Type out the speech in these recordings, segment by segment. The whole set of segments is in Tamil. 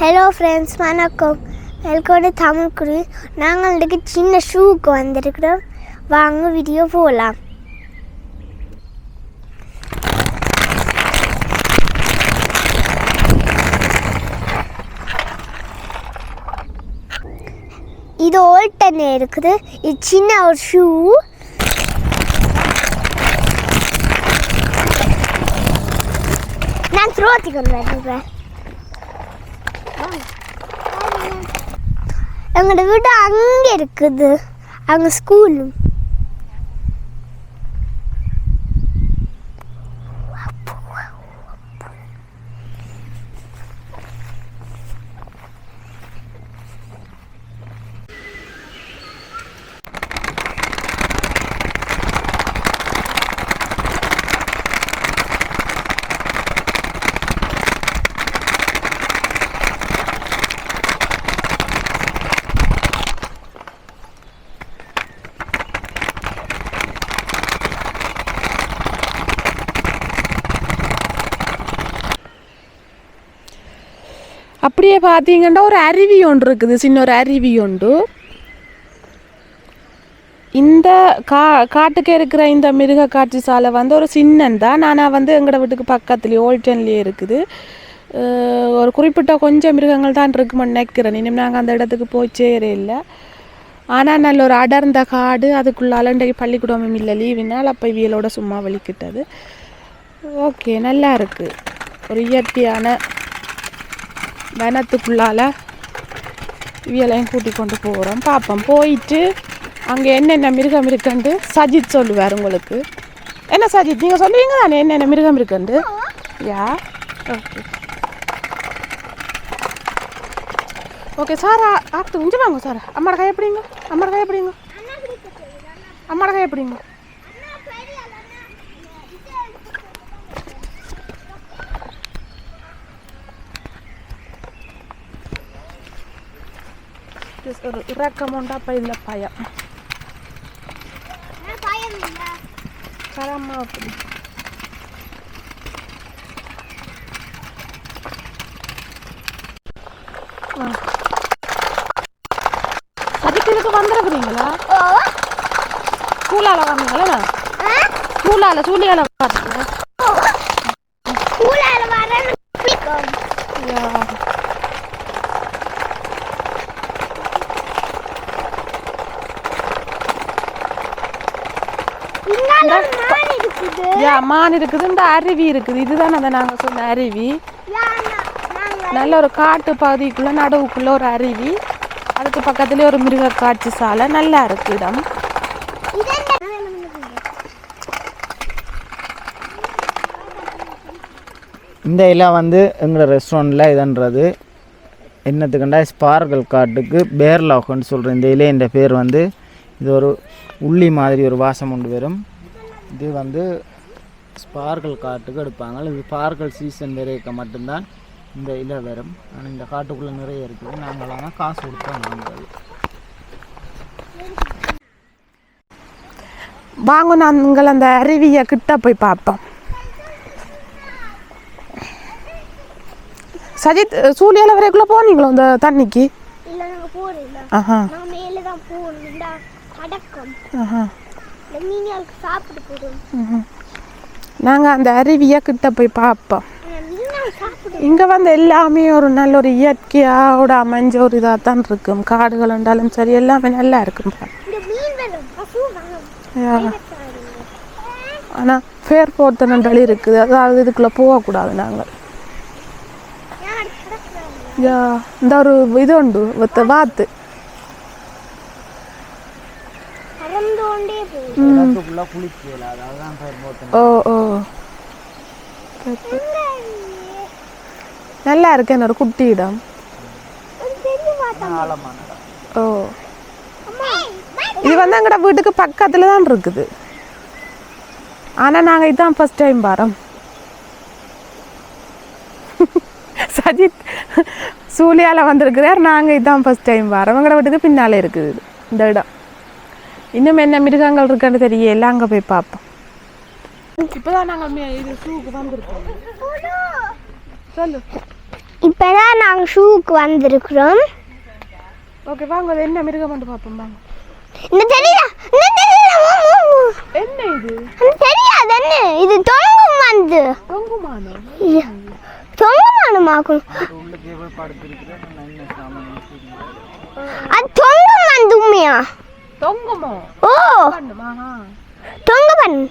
ஹலோ ஃப்ரெண்ட்ஸ், வணக்கம். வெல்கம் டு தமிழ் குரு. நாங்கள் இன்றைக்கு சின்ன ஷூக்கு வந்திருக்கிறோம். வாங்க வீடியோ போகலாம். இது ஓல்டனே இருக்குது. இது சின்ன ஒரு ஷூ. நான் த்ரோத்தி கொண்டு வரேன். எங்களோட வீடு அங்கே இருக்குது, அங்கே ஸ்கூலு. அப்படியே பார்த்தீங்கன்னா ஒரு அருவி ஒன்று இருக்குது, சின்ன ஒரு அருவி ஒன்று. இந்த காட்டுக்கு இருக்கிற இந்த மிருக காட்சி சாலை வந்து ஒரு சின்னந்தான். ஆனால் வந்து எங்களோட வீட்டுக்கு பக்கத்துலேயே ஓல்டன்லேயே இருக்குது. ஒரு குறிப்பிட்ட கொஞ்சம் மிருகங்கள் தான் இருக்குமென்னு நினைக்கிறேன். இன்னும் நாங்கள் அந்த இடத்துக்கு போய் சேர இல்லை. ஆனால் நல்ல ஒரு அடர்ந்த காடு. அதுக்குள்ளால இன்றைக்கு பள்ளிக்கூடமும் இல்லை, லீவினால் அப்போ இவியலோட சும்மா வலிக்கிட்டது. ஓகே, நல்லா இருக்குது. ஒரு இயற்கையான வனத்துக்குள்ளால் இவியலையும் கூட்டி கொண்டு போகிறோம். பார்ப்போம். போயிட்டு அங்கே என்னென்ன மிருகம் இருக்குண்டு சஜித் சொல்லுவார் உங்களுக்கு. என்ன சஜித், நீங்கள் சொல்லுவீங்க தானே என்னென்ன மிருகம் இருக்குண்டு? யா, ஓகே ஓகே சார். ஆத்து கொஞ்சம் வாங்க சார். அம்மாட கை எப்படிங்க? அம்மாட கை எப்படிங்க? அம்மாட கை எப்படிங்க? ஒரு இறக்கமுண்டா அப்போ இல்லை பயம். சரம்மா அப்படி சதிக்கு வந்துடுறீங்களா? ஸ்கூலால் வந்தீங்களா? ஸ்கூலால் சூழியால் பார்த்தீங்களா? மான் இருக்குது, இந்த அருவி இருக்குது. இதுதான் அதை நாங்கள் சொன்ன அருவி. நல்ல ஒரு காட்டு பகுதிக்குள்ள நடுவுக்குள்ள ஒரு அருவி. அதுக்கு பக்கத்துலேயே ஒரு மிருக காட்சி சாலை. நல்லா இருக்கு இடம். இந்த இலை வந்து எங்களோட ரெஸ்டாரண்ட்டில் இதுன்றது என்னத்துக்குண்டா ஸ்பார்கல் காட்டுக்கு பேர்லாக்னு சொல்கிறேன். இந்த இலைன்ற பேர் வந்து இது ஒரு உள்ளி மாதிரி ஒரு வாசம் கொண்டு வரும். இது வந்து ஸ்பார்கல் காட்டுக்கு எடுப்பாங்க. இது ஸ்பார்கல் சீசன் வரைக்க மட்டும்தான் இந்த இலை வரும். ஆனால் இந்த காட்டுக்குள்ளே நிறைய இருக்குது. நாங்களாம் காசு கொடுத்தா வாங்குறது. வாங்க, நாங்கள் அந்த அருவியை கிட்ட போய் பார்ப்போம். சஜித், சூழியால வரைக்குள்ள போனீங்களோ அந்த தண்ணிக்கு? நாங்கள் அந்த அருவியை கிட்ட போய் பார்ப்போம். இங்கே வந்து எல்லாமே ஒரு நல்ல ஒரு இயற்கையோட அமைஞ்ச ஒரு இதாக தான் இருக்கும். காடுகள் இருந்தாலும் சரி, எல்லாமே நல்லா இருக்கும். ஆனால் பேர் போர்த்த நண்டலி இருக்குது. அதாவது இதுக்குள்ளே போகக்கூடாது. நாங்கள் இந்த ஒரு இது உண்டு வாத்து. ஓ ஓ, நல்லா இருக்கு. என்ன ஒரு குட்டி இடம். ஓ, இது வந்து எங்கட வீட்டுக்கு பக்கத்துல தான் இருக்குது. ஆனால் நாங்கள் இதுதான் ஃபர்ஸ்ட் டைம் வரோம். சஜித் சூழியால் வந்திருக்கிறார். நாங்கள் இதுதான் ஃபர்ஸ்ட் டைம் வரோம். எங்கட வீட்டுக்கு பின்னாலே இருக்குது இந்த இடம். இன்னும் என்ன மிருகங்கள் இருக்குன்னு தெரியல. அங்கே போய் பார்ப்போம். இப்போதான் நாங்கள் இது ஷூக்கு வந்திருக்கோம். சொல்லு. இப்போ தான் நாங்கள் ஷூக்கு வந்திருக்கிறோம். ஓகே வாங்க, அது என்ன மிருகம் வந்து பார்ப்போம் வாங்க. இன்னும் தெரியல, என்ன இது? தெரியாது. என்ன இது? தொங்கும் வந்து தொங்குமானம். தொங்குமானமாக்கும். அது தொங்கும் வந்து உண்மையா? தொங்குமோ? ஓ தொங்க பண்ணு.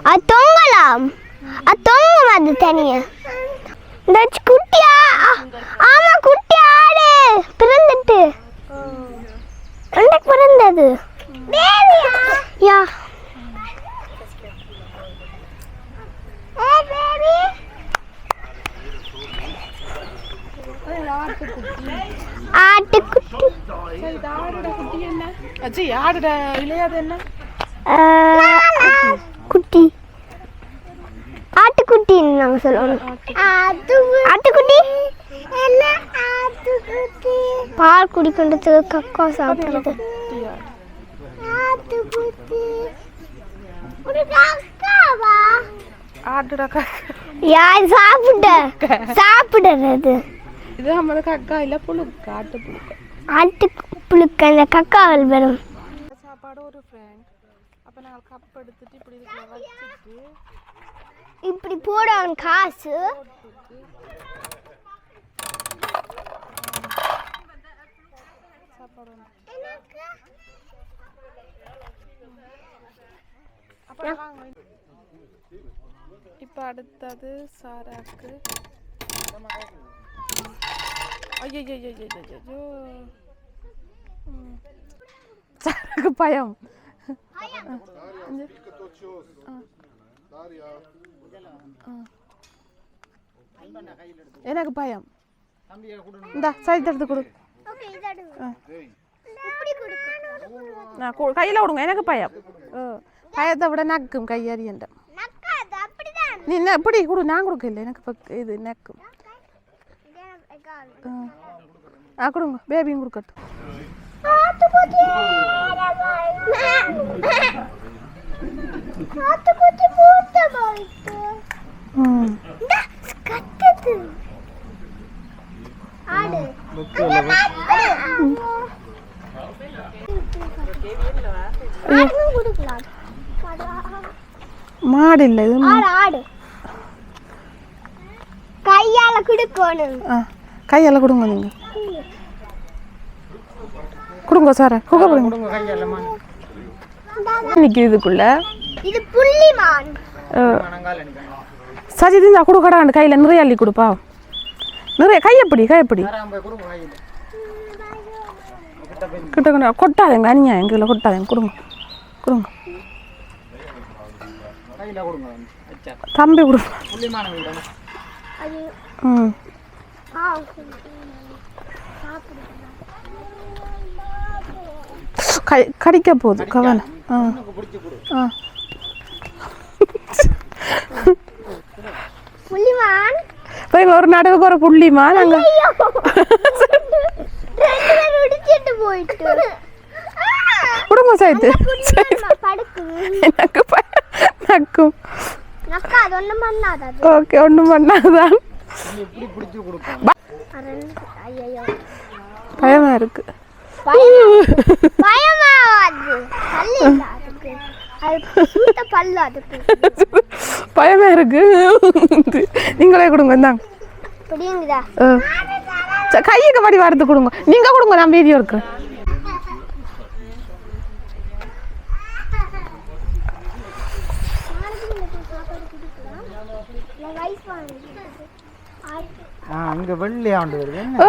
அது தொங்கலாம். அது தொங்கும் அது தனியா. இந்த குட்டியா? ஆமா குட்டி ஆடு பிறந்துட்டு. அன்னைக்கு பிறந்தது. யா பேபி. ஆட்டுக்குட்டி. அச்சி ஆடுட இளையாது என்ன? குட்டி. ஆட்டுக்குட்டின்னு நாங்கள் சொல்லணும். ஆட்டுக்குட்டி பால் குடிக்கிறதுக்கு கக்கா சாப்பிடுறது. யார் சாப்பிடுறது? இது நம்ம கக்கா இல்ல புழுக்க. ஆட்டு புழுக்க. ஆட்டு புழுக்க அந்த கக்காவில் வரும். சாப்பாடு ஒரு ஃப்ரெண்ட். அப்ப நாங்கள் கப் எடுத்துட்டு இப்படி இதுல வச்சிட்டு இப்படி போடுவாங்க காசு. இப்போ அடுத்தது சாராக்கு. ஐயோ சாராக்கு பயம். எனக்கு பயம். இந்த சைட் எடுத்து கொடு. நான் கையில் விடுங்க. எனக்கு பயம். பயத்தை விட நக்கும் கையறியண்ட. நீ என்ன இப்படி கொடு. நான் கொடுக்கல. எனக்கு இது நக்கும். கொடுங்க. பேபியும் கொடுக்கட்டும். மாடு இல்லை, இது ஆடு. கையால குடுக்கணும். கையால கொடுங்க. நீங்க கொடுங்க சார். இன்னைக்கு இதுக்குள்ள இது புள்ளிமான். சஜித் இந்த கொடுக்கடாண்டு கையில நிறைய அள்ளி கொடுப்பா. நிறைய கையப்படி கிட்ட கொட்டாதேங்க. அனியா எங்களை கொட்டாதேங்க. கொடுங்க கொடுங்க. தம்பி கொடுங்க. கடிக்க போகுது கவனம். புள்ளிமான் ஒரு நடுவுக்கு ஒரு புள்ளிமான். அங்க குடும்ப சேர்த்து எனக்கு நக்கும். ஓகே ஒன்றும் பண்ணாதான். பயமா இருக்கு. பயமா இருக்கு. நீங்களே கொடுங்க. இந்தாங்க கையுக்கு படி வாரத்து கொடுங்க. நீங்க கொடுங்க. நான் வீடியோ இருக்கிறேன். அங்க வெள்ளையாண்டு வருது. ஓ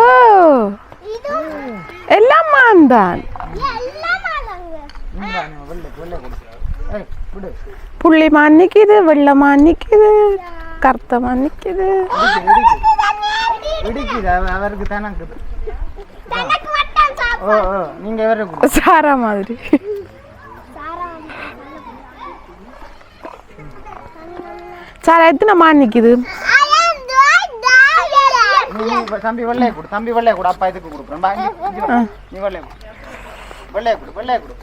எல்லாம் மாந்தான். புள்ளி மான் நிக்குது, வெள்ளை மான் நிக்குது, கருத்த மான் நிக்குது. அவருக்கு தானே நீங்க சாரா மாதிரி. சாரா எத்தனை மான் நிக்குது? தம்பி வெள்ளைய கொடு. தம்பி வெள்ளைய கொடு. அப்பா இதுக்கு கொடுக்குறேன். நீ வெள்ளைய கொடு. வெள்ளைய கொடு. வெள்ளைய கொடு.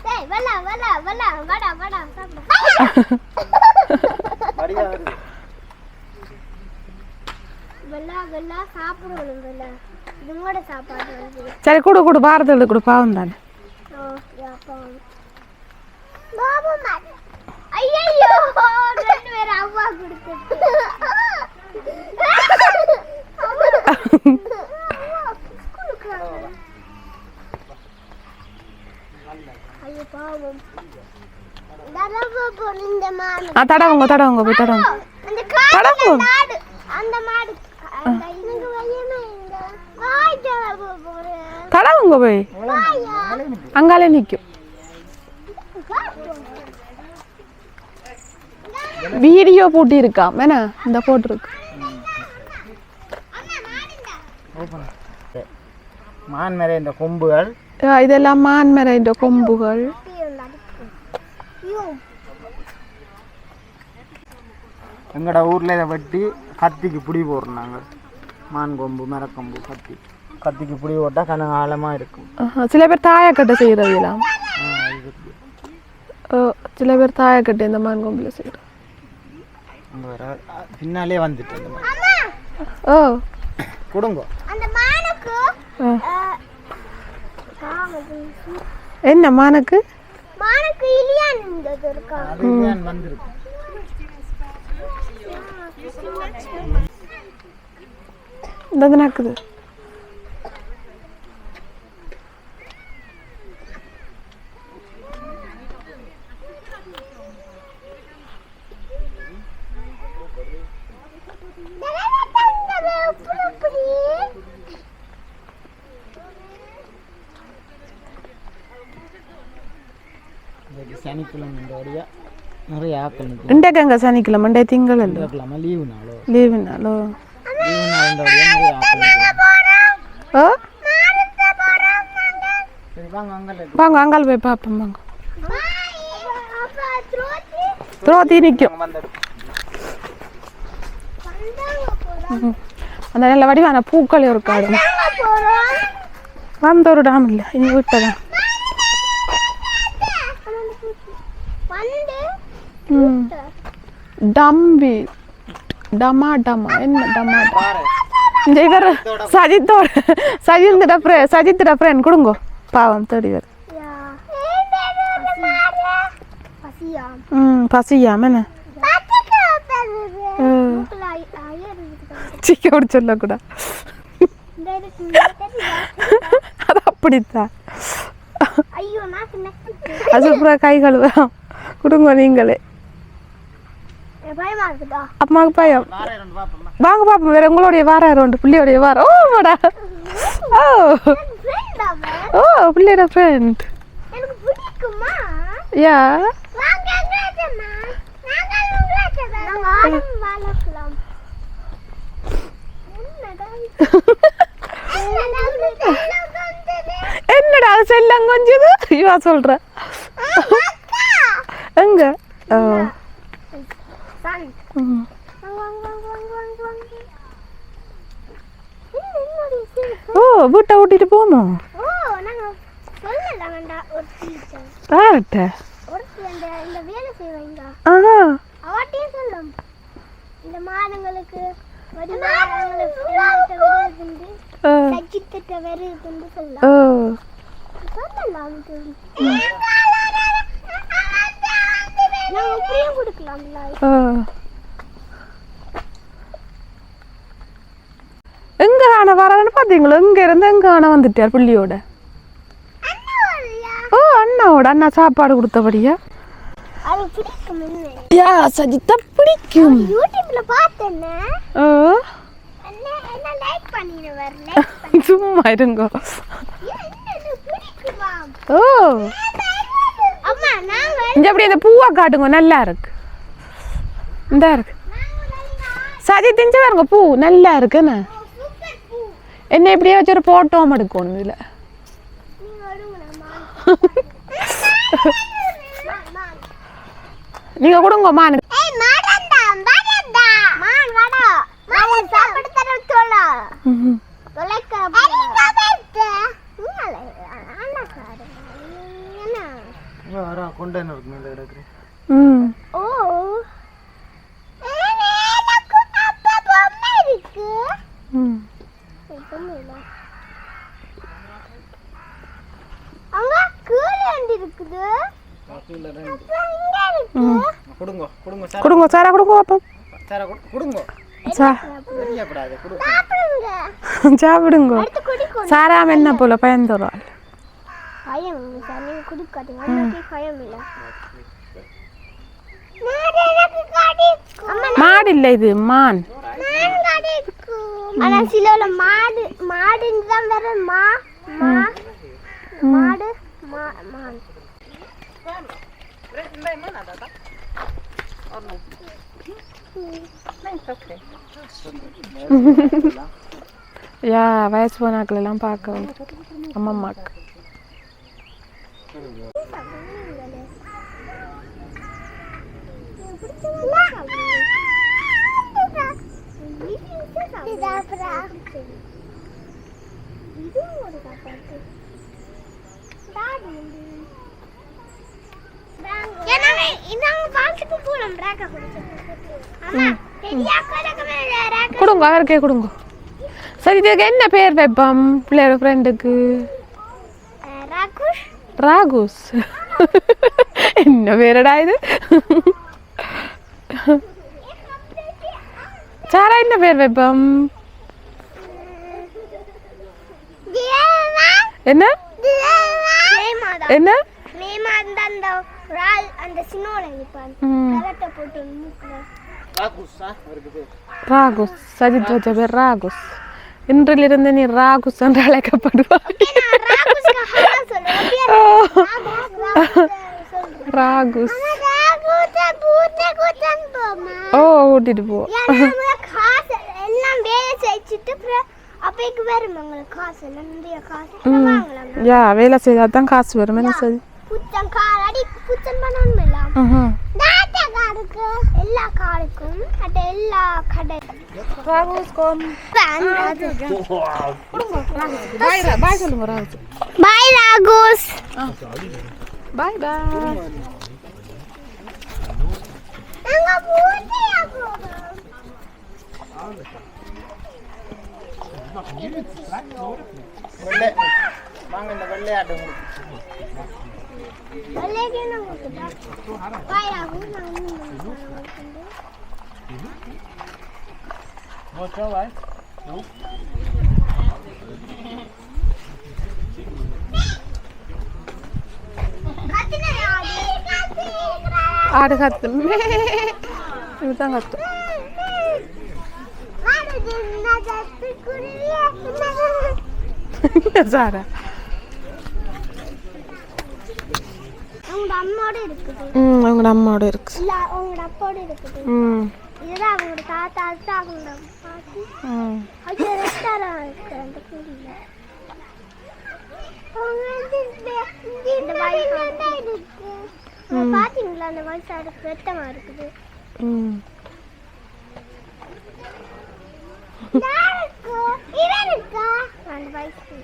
இதெல்லாம் சாப்பிடுவோம் இதுங்களோட சாப்பாடு வந்து சரி கொடு கொடு பாரதத்தில் கொடு பாவம் தானே ஐயோ ரெண்டு பேரும் அவ்வா கொடுத்து ஐயோ பாவம் தடவுங்க தடவுங்க போய் தடவுங்க தடவுங்க அந்த மாடு தடவுங்க போய் அங்காலே நிற்கும் வீடியோ போட்டி இருக்கா வேணா இந்த போட்டிருக்கு மான் மேலே இந்த கொம்புகள் இதெல்லாம் மான் மரைந்த கொம்புகள் எங்களோட ஊரில் இதை வெட்டி கத்திக்கு பிடி போடுறோம் நாங்கள் மான் கொம்பு மரக்கொம்பு கத்திக்கு பிடி போட்டால் கணக்கு ஆழமாக இருக்கும். சில பேர் தாயக்கட்டை செய்கிறதுலாம் சில பேர் தாயக்கட்டை இந்த மான் கொம்பில் செய்கிறோம். அங்கே வர பின்னாலே வந்துட்டு ஓ கொடுங்க என்ன மானுக்கு வந்துருக்கு இந்த நடக்குது சனிக்கிழமை இந்த வழியா நிறைய ஆக்கள் இன்றைக்கு எங்க சனிக்கிழமை இன்றைய திங்கள் இல்லை லீவு நாளோ லீவு நாளோ லீவு நாள் இந்த வழியா நிறைய ஆக்கள் ஓ சரி வாங்க அங்கே வாங்க அங்கால் போய் பார்ப்போம் வாங்க துரோத்தி நிற்கும் அந்த நல்ல வடிவான பூக்கள் ஒரு காடு வந்த ஒரு டாம் இல்லை இங்கே விட்டதான் டம்பி டமா டமா என்ன டமா இந்த இவர் சஜித்தோட ஃப்ரெண்ட் கொடுங்கோ பாவம் தேடி வர பசியாம என்ன சிக்கோடு சொல்லக்கூடா அது அப்படித்தான் அது அப்புறம் கை கழுவலாம் கொடுங்க நீங்களே அம்மாவுக்கு பயம் வாங்க பாப்போம் வேற உங்களுடைய வாரம் உண்டு பிள்ளையோடைய வாரம் ஓ வாடா ஓ ஓ பிள்ளையோட ஃப்ரெண்ட் யா என்னடா அது செல்லம் கொஞ்சது இவா சொல்ற எங்க ஓ வீட்டை ஓட்டிட்டு போகணும் யார்கிட்ட இந்த மாதங்களுக்கு எங்க ஆன வரான்னு பாத்தீங்களா எங்க இருந்து எங்க ஆன வந்துட்டார் புள்ளியோட ஓ அண்ணாவோட அண்ணா சாப்பாடு கொடுத்தபடியா யா சஜிதா பிடிக்கும் யூடியூப்ல பார்த்தேன் ஓ என்ன லைக் பண்ணிடு வரல சும்மா இருங்க ஓ அம்மா நாங்க இங்க அப்படியே இந்த பூவா காட்டுங்க நல்லா இருக்கு இந்த இருக்கு சஜி திஞ்ச பாருங்க பூ நல்லா இருக்குன்னு என்ன இப்படியே வச்சு ஒரு போட்டோம் எடுக்கணும் இதுல நீங்க கொடுங்க மான் கொடுங்க கொடுங்க கொடுங்க சாரா கொடுங்க பாப்போம் சாரா கொடுங்க தெரியப்படாது சாப்பிடுங்க சாராம என்ன போல பயந்துடுறாள் பயம் சார் நீங்க குடிக்காதீங்க உங்களுக்கு பயம் இல்ல மாடு இல்ல இது மான் ஆனா சிலோல மாடு மாடுன்னு தான் வேற மாடு மான் யா வயசு போனாக்கள் எல்லாம் பார்க்க அம்மாக்கு கொடுங்க அவருக்கே கொடுங்க சரி இதுக்கு என்ன பேர் வைப்போம் பிள்ளையோட ஃப்ரெண்டுக்கு ராகுஸ் என்ன பேரடா இது சாரா என்ன பேர் வைப்போம் என்ன என்ன ராகுஸ் சஜித் வச்ச பேர் ராகுஸ் இன்றிலிருந்து நீ ராகுஸ் என்று அழைக்கப்படுவாய் ராகுஸ் ஓ கூட்டிட்டு போ யா வேலை செய்தா தான் காசு வரும் என்ன சரி எல்லா காருக்கும் எல்லா கடை பாய் சொல்லுங்க ராகுஸ் பாய் ராகுஸ் பாய் பாய் வாங்க இந்த வெள்ளையாட்டு ஆடு கத்து இதுதான் கத்து சாரா அவங்க அம்மாவோட இருக்குது அவங்க அம்மாவோட இருக்கு இல்ல அவங்க அப்பாவோட இருக்குது இதுதான் அவங்களோட தாத்தா அது அவங்களோட பாட்டி அது ரெஸ்டாரண்ட் இருக்கு அந்த கோயில்ல இந்த வயசான இருக்கு பாத்தீங்களா அந்த வயசான பெத்தமா இருக்குது அந்த வயசு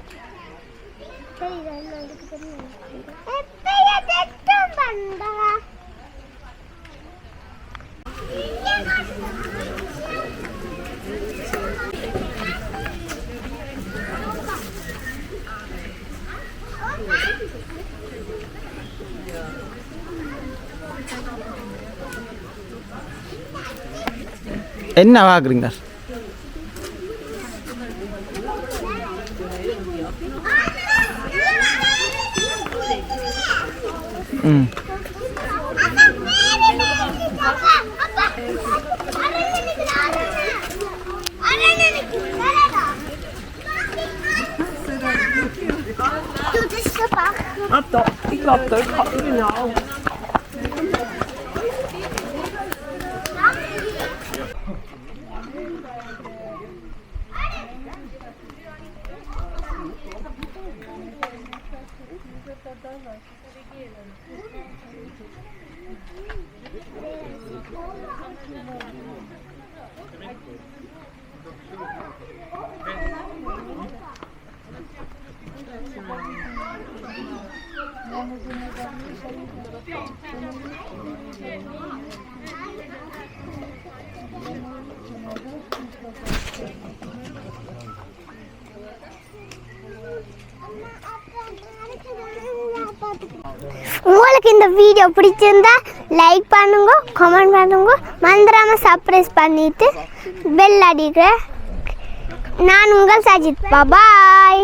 என்ன வாங்குறீங்க Ich glaube, das hat genau. உங்களுக்கு இந்த வீடியோ பிடிச்சிருந்தா லைக் பண்ணுங்க, கமெண்ட் பண்ணுங்க, மறந்துடாம சப்ஸ்கிரைப் பண்ணிட்டு பெல் அடிக்கிற. நான் உங்கள் சஜித். பாய்.